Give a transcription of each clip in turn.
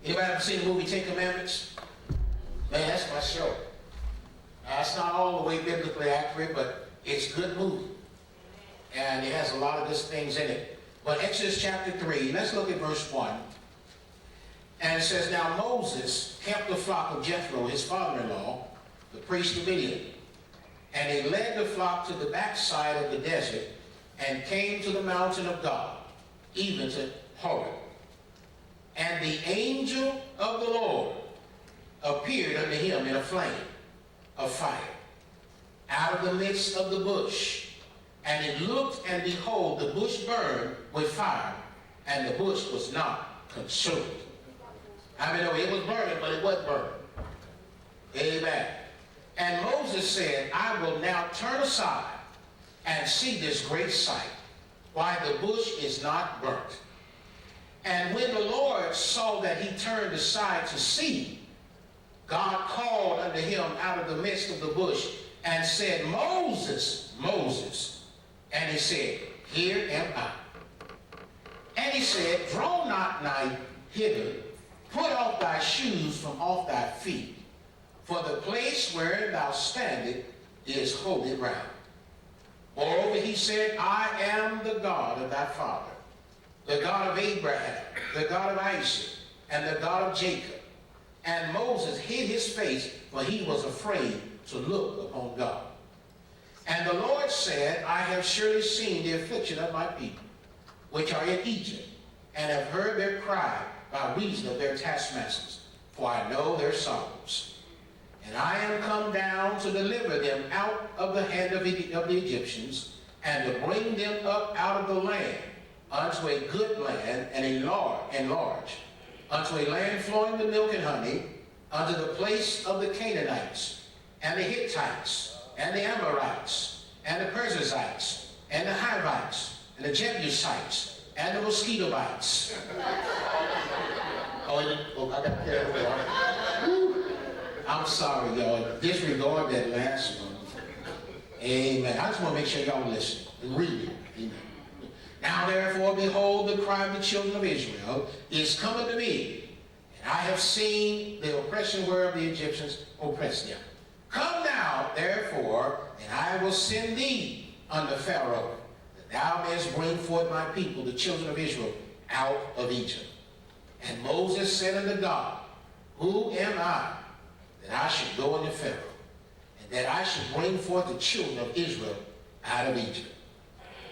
Anybody ever seen the movie Ten Commandments? Man, that's my show. It's not all the way biblically accurate, but it's a good movie. And it has a lot of good things in it. But Exodus chapter 3, let's look at verse 1. And it says, Now Moses kept the flock of Jethro, his father-in-law, the priest of Midian. And he led the flock to the backside of the desert and came to the mountain of God, even to Horeb. And the angel of the Lord appeared unto him in a flame of fire out of the midst of the bush. And he looked, and behold, the bush burned with fire, and the bush was not consumed. I mean, it was burning, but it wasn't burning. Amen. And Moses said, I will now turn aside and see this great sight, why the bush is not burnt. And when the Lord saw that he turned aside to see, God called unto him out of the midst of the bush and said, Moses, Moses. And he said, Here am I. And he said, Draw not nigh hither, put off thy shoes from off thy feet, for the place wherein thou standest is holy ground. Moreover, he said, I am the God of thy father, the God of Abraham, the God of Isaac, and the God of Jacob. And Moses hid his face, for he was afraid to look upon God. And the Lord said, I have surely seen the affliction of my people, which are in Egypt, and have heard their cry by reason of their taskmasters, for I know their sorrows. And I am come down to deliver them out of the hand of the Egyptians, and to bring them up out of the land unto a good land and enlarged, unto a land flowing with milk and honey, unto the place of the Canaanites, and the Hittites, and the Amorites, and the Perizzites, and the Hivites, and the Jebusites, and the mosquito bites. I got carried. I'm sorry, y'all. Disregard that last one. Amen. I just want to make sure y'all listen and read it. Amen. Now therefore, behold, the cry of the children of Israel is coming to me, and I have seen the oppression whereof the Egyptians oppress them. Come now, therefore, and I will send thee unto Pharaoh, that thou mayest bring forth my people, the children of Israel, out of Egypt. And Moses said unto God, Who am I, that I should go unto Pharaoh, and that I should bring forth the children of Israel out of Egypt?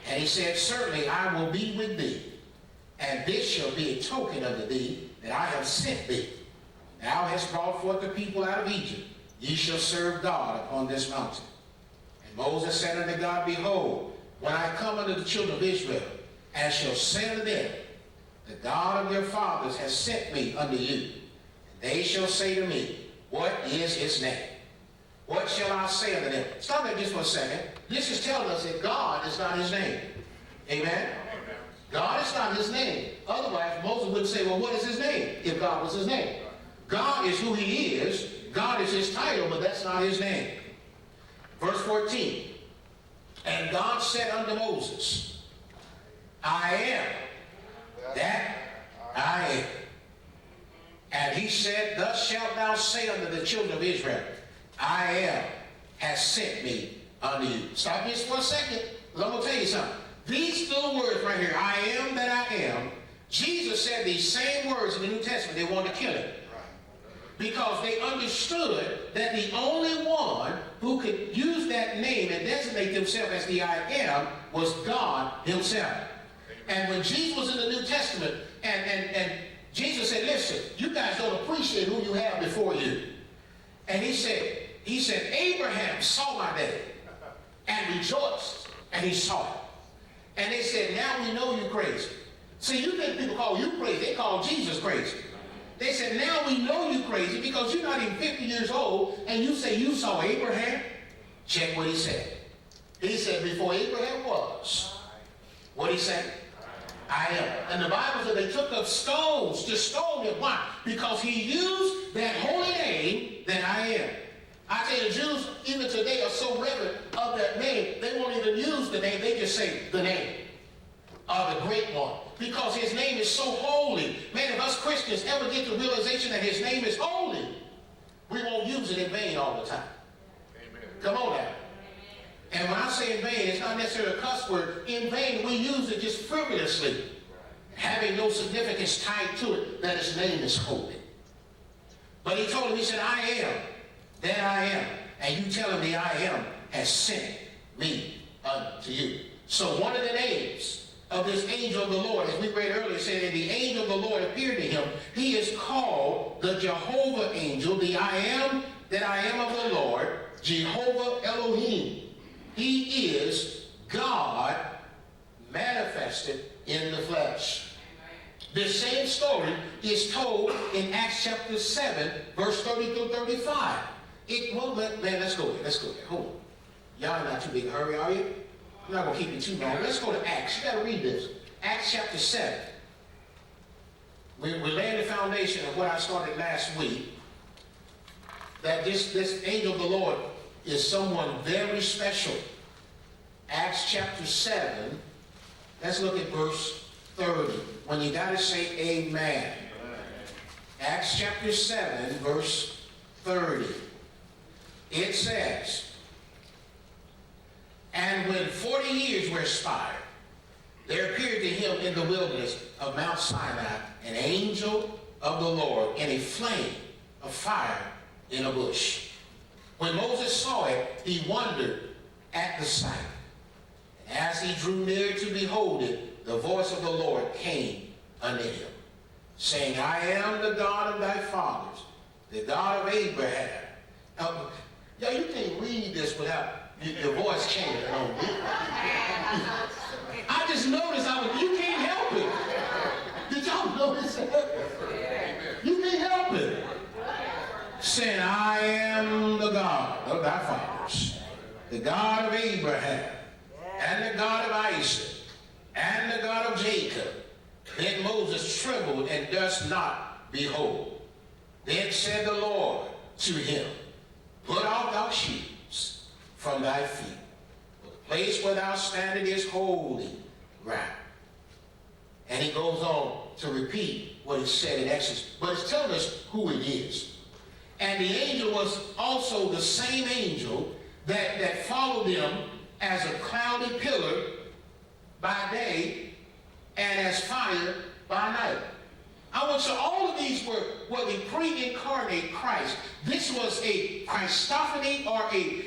And he said, Certainly I will be with thee, and this shall be a token unto thee that I have sent thee. Thou hast brought forth the people out of Egypt. Ye shall serve God upon this mountain. And Moses said unto God, Behold, when I come unto the children of Israel, and shall say unto them, The God of your fathers has sent me unto you, and they shall say to me, What is his name? What shall I say unto them? Stop there just for a second. This is telling us that God is not his name. Amen? God is not his name. Otherwise, Moses would say, well, what is his name if God was his name? God is who he is. God is his title, but that's not his name. Verse 14. And God said unto Moses, I am that I am. And he said, Thus shalt thou say unto the children of Israel, I am has sent me unto you. Stop this for a second, because I'm going to tell you something. These little words right here, I am that I am, Jesus said these same words in the New Testament. They wanted to kill him. Because they understood that the only one who could use that name and designate themselves as the I am was God himself. And when Jesus was in the New Testament, and Jesus said, listen, you guys don't appreciate who you have before you. And he said, Abraham saw my day and rejoiced, and he saw it. And they said, now we know you're crazy. See, you think people call you crazy, they call Jesus crazy. They said, now we know you're crazy because you're not even 50 years old and you say you saw Abraham. Check what he said. He said, before Abraham was, what he said? I am. And the Bible said they took up stones to stone him. Why? Because he used that holy name that I am. I tell you, the Jews even today are so reverent of that name, they won't even use the name, they just say the name. of the great one, because his name is so holy. Man, if us Christians ever get the realization that his name is holy, we won't use it in vain all the time. Amen. Come on now. And when I say in vain, it's not necessarily a cuss word. In vain, we use it just frivolously, having no significance tied to it, that his name is holy. But he told him, he said, I am that I am. And you tell him the I am has sent me unto you. So one of the names of this angel of the Lord, as we read earlier, said that the angel of the Lord appeared to him. He is called the Jehovah angel, the I am that I am of the Lord, Jehovah Elohim. He is God manifested in the flesh. This same story is told in Acts chapter 7, verse 30 through 35. Let's go there. Hold on. Y'all not too big a hurry, are you? I'm not going to keep you too long. Let's go to Acts. You got to read this. Acts chapter 7. We're laying the foundation of what I started last week. That this angel of the Lord is someone very special. Acts chapter 7. Let's look at verse 30. When you got to say amen. Acts chapter 7, verse 30. It says, and when 40 years were expired, there appeared to him in the wilderness of Mount Sinai an angel of the Lord in a flame of fire in a bush. When Moses saw it, he wondered at the sight. And as he drew near to behold it, the voice of the Lord came unto him, saying, I am the God of thy fathers, the God of Abraham. Now, you can't read this without your voice changing on me. I just noticed you can't help it. Did y'all notice that? You can't help it. Saying, I am the God of thy fathers, the God of Abraham, and the God of Isaac, and the God of Jacob. Then Moses trembled and durst not behold. Then said the Lord to him, put off thy shoes from thy feet, for the place where thou standest is holy ground. And he goes on to repeat what he said in Exodus, but it's telling us who it is. And the angel was also the same angel that followed them as a cloudy pillar by day and as fire by night. I want you, all of these were the pre-incarnate Christ. This was a Christophany or a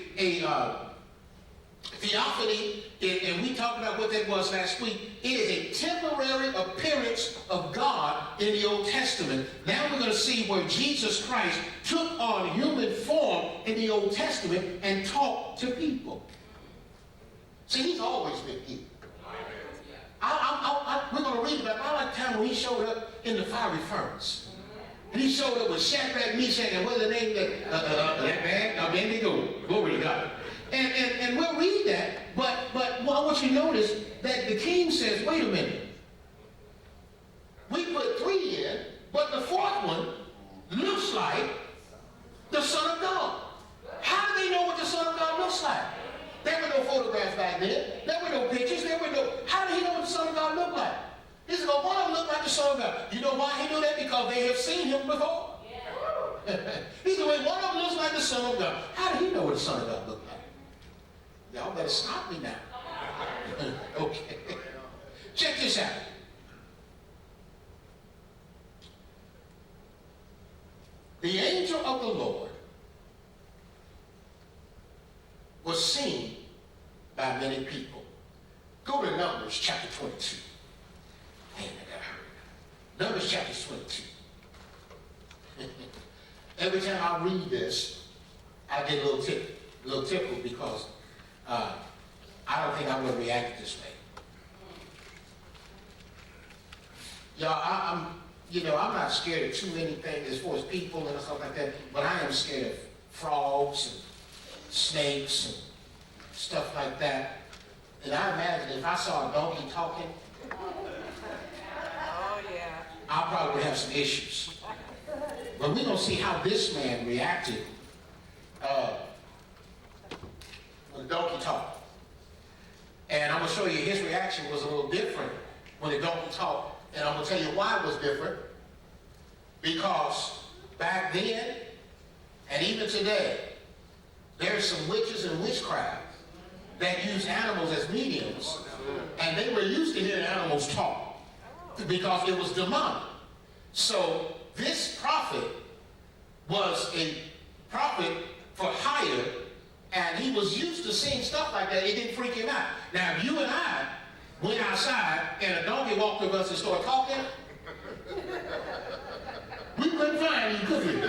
theophany, and we talked about what that was last week. It is a temporary appearance of God in the Old Testament. Now we're going to see where Jesus Christ took on human form in the Old Testament and talked to people. See, he's always been here. We're going to read about it. I like the time when he showed up in the fiery furnace. And he showed up with Shadrach, Meshach, and what's the name that man? Abednego. Glory to God. And we'll read that, but I want you to notice that the king says, wait a minute. We put 3 in, but the 4th one looks like the Son of God. How do they know what the Son of God looks like? There were no photographs back then. There were no pictures. How did he know what the Son of God looked like? He said, well, one of them looked like the Son of God. You know why he knew that? Because they have seen him before. Yeah. He said, well, one of them looks like the Son of God. How did he know what the Son of God looked like? Y'all better stop me now. Okay. Check this out. The angel of the Lord was seen by many people. Go to Numbers chapter 22. Man, I got hurry. Numbers chapter 22. Every time I read this, I get a little tickled because I don't think I would have reacted this way. Y'all, I'm not scared of too many things as far as people and stuff like that, but I am scared of frogs and snakes and stuff like that. And I imagine if I saw a donkey talking, I probably would have some issues. But we're going to see how this man reacted when the donkey talked. And I'm going to show you his reaction was a little different when the donkey talked. And I'm going to tell you why it was different. Because back then, and even today, there's some witches and witchcraft that use animals as mediums, and they were used to hearing animals talk because it was demonic. So this prophet was a prophet for hire, and he was used to seeing stuff like that. It didn't freak him out. Now, if you and I went outside and a donkey walked up to us and started talking, we couldn't find him, could we?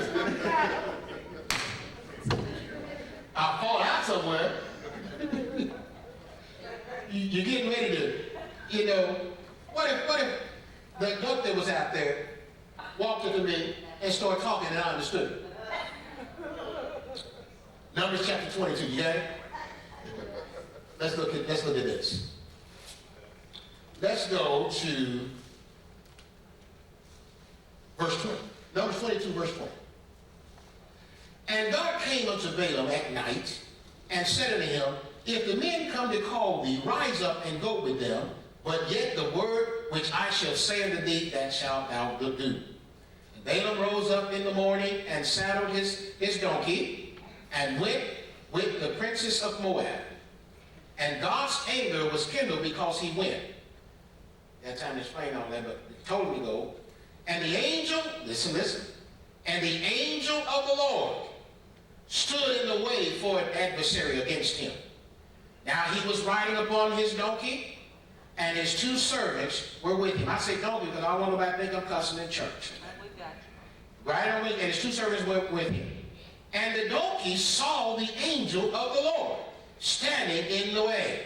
I'll fall out somewhere. You're getting ready to, what if the duck that was out there walked up to me and started talking and I understood it? Numbers chapter 22, you got it? Let's look at this. Let's go to verse 20. Numbers 22, verse 20. And God came unto Balaam at night and said unto him, if the men come to call thee, rise up and go with them, but yet the word which I shall say unto thee, that shalt thou do. And Balaam rose up in the morning and saddled his donkey and went with the princess of Moab. And God's anger was kindled because he went. That time to explain all that, but he told him to go. And the angel, listen, and the angel of the Lord stood in the way for an adversary against him. Now he was riding upon his donkey, and his two servants were with him. I say donkey because I don't want nobody to think I'm cussing in church. Right on me, and his two servants were with him. And the donkey saw the angel of the Lord standing in the way,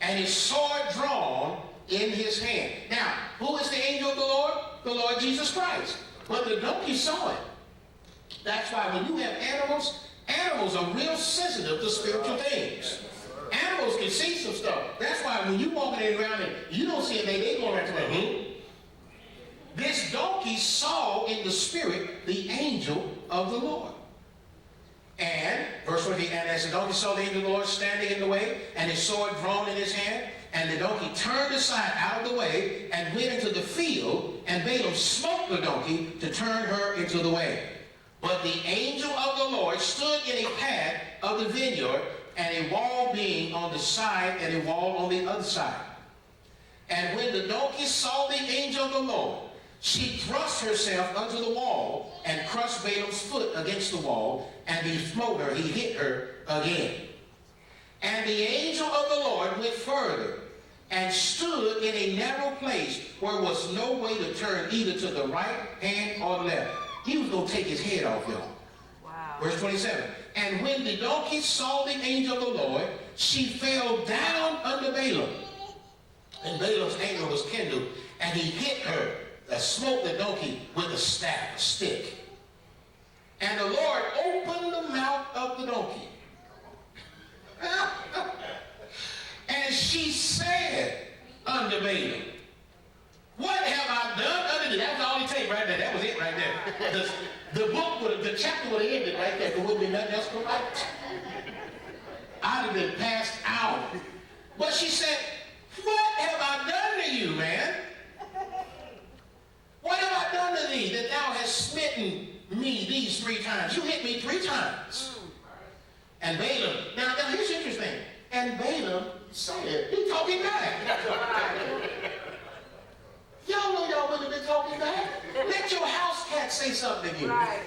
and his sword drawn in his hand. Now, who is the angel of the Lord? The Lord Jesus Christ. But the donkey saw it. That's why when you have animals are real sensitive to spiritual things. Animals can see some stuff. That's why when you walking around and you don't see it, they go around to like, This donkey saw in the spirit the angel of the Lord. And, verse 20, and as the donkey saw the angel of the Lord standing in the way, and his sword drawn in his hand, and the donkey turned aside out of the way, and went into the field, and Balaam smote the donkey to turn her into the way. But the angel of the Lord stood in a path of the vineyard, and a wall being on the side, and a wall on the other side. And when the donkey saw the angel of the Lord, she thrust herself unto the wall, and crushed Balaam's foot against the wall, and he smote her, he hit her again. And the angel of the Lord went further, and stood in a narrow place where was no way to turn either to the right hand or the left. He was going to take his head off, y'all. Wow. Verse 27. And when the donkey saw the angel of the Lord, she fell down under Balaam. And Balaam's anger was kindled, and he hit her, smote the donkey with a staff, a stick. And the Lord opened the mouth of the donkey. And she said unto Balaam, what have I done unto thee? That's all he takes right there. That was it right there. The chapter would have ended right there. There wouldn't be nothing else to write. I'd have been passed out. But she said, what have I done to you, man? What have I done to thee that thou hast smitten me these 3 times? You hit me 3 times. And Balaam, now here's interesting. And Balaam said, he talking back. Y'all know y'all wouldn't have been talking back. Let your house cat say something to you. Right.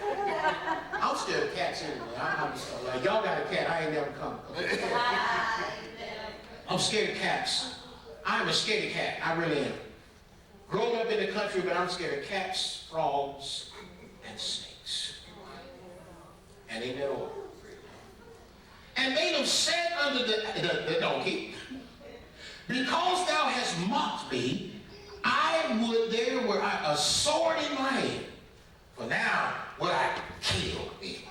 I'm scared of cats anyway. Like, y'all got a cat, I ain't never come. I'm scared of cats. I'm a scaredy cat. I really am. Grown up in the country, but I'm scared of cats, frogs, and snakes. And in that order. And Balaam said unto the donkey, because thou hast mocked me, I would there were a sword in my hand, for now would I kill thee.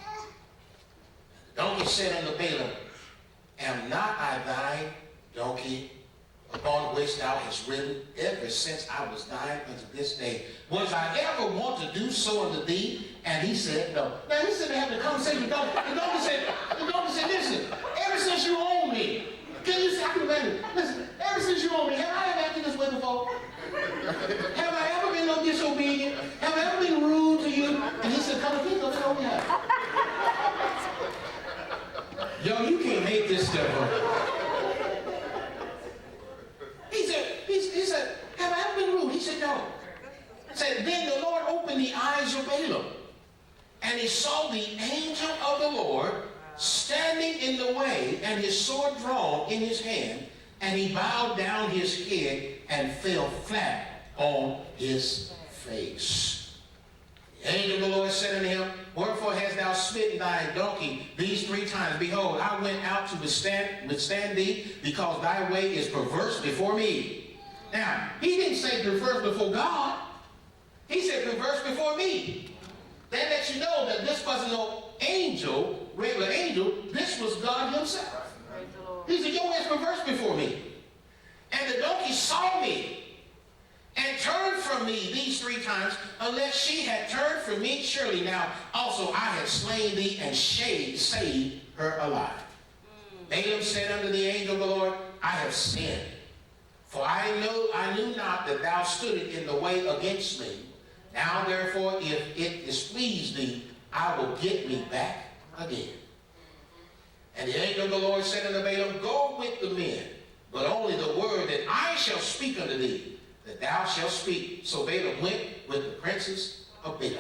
The donkey said unto Balaam, am not I thy donkey, upon which thou hast ridden ever since I was thine unto this day? Was I ever want to do so unto thee? And he said, no. Now he said, having a conversation with the donkey. The donkey said, listen, ever since you own me, can you say, I can imagine, listen, ever since you own me, have I ever acted this way before? Have I ever been disobedient? Have I ever been rude to you? And he said, come think of it, oh yeah. Yo, you can't make this stuff up. He said, have I ever been rude? He said, no. Said, then the Lord opened the eyes of Balaam, and he saw the angel of the Lord standing in the way, and his sword drawn in his hand, and he bowed down his head and fell flat on his face. The angel of the Lord said unto him, wherefore hast thou smitten thy donkey these 3 times? Behold, I went out to withstand thee, because thy way is perverse before me. Now, he didn't say perverse before God. He said perverse before me. That lets you know that this wasn't no angel, regular angel. This was God himself. He said, your way is perverse before me. And the donkey saw me and turned from me these 3 times, unless she had turned from me, surely now also I had slain thee and saved her alive. Balaam said unto the angel of the Lord, I have sinned, for I knew not that thou stoodest in the way against me. Now therefore, if it displease thee, I will get me back again. And the angel of the Lord said unto Balaam, go with the men, but only the word that I shall speak unto thee, that thou shalt speak. So Balaam went with the princes of Balak.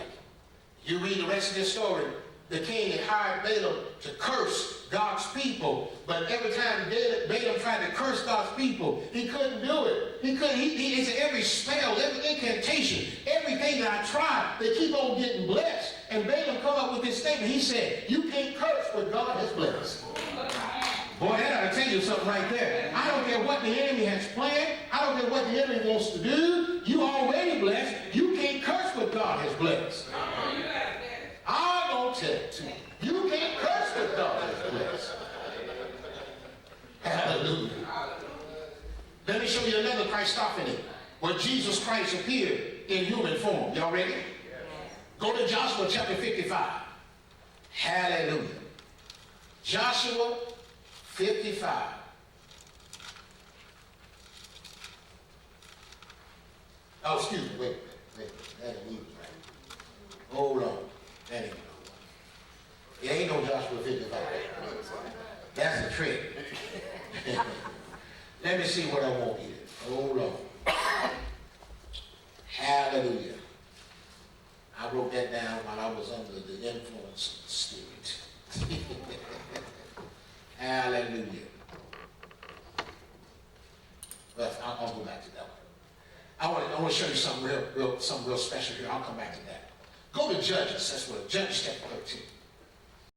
You read the rest of this story. The king had hired Balaam to curse God's people, but every time Balaam tried to curse God's people, he couldn't do it. He said every spell, every incantation, everything that I tried, they keep on getting blessed. And Balaam come up with this statement. He said, you can't curse what God has blessed. Boy, that ought to tell you something right there. I don't care what the enemy has planned. I don't care what the enemy wants to do. You already blessed. You can't curse what God has blessed. I'm going to tell it to you. You can't curse what God has blessed. Hallelujah. Let me show you another Christophany, where Jesus Christ appeared in human form. Y'all ready? Go to Joshua chapter 55. Hallelujah. Joshua 55. Oh, excuse me. Wait. That ain't me. Hold on. That ain't me. It ain't no Joshua 55. That's a trick. Let me see what I want here. Hold on. Hallelujah. I wrote that down while I was under the influence of the Spirit. Hallelujah. But I'll go back to that one. I want to show you something real special here. I'll come back to that. Go to Judges. That's what Judges chapter 13.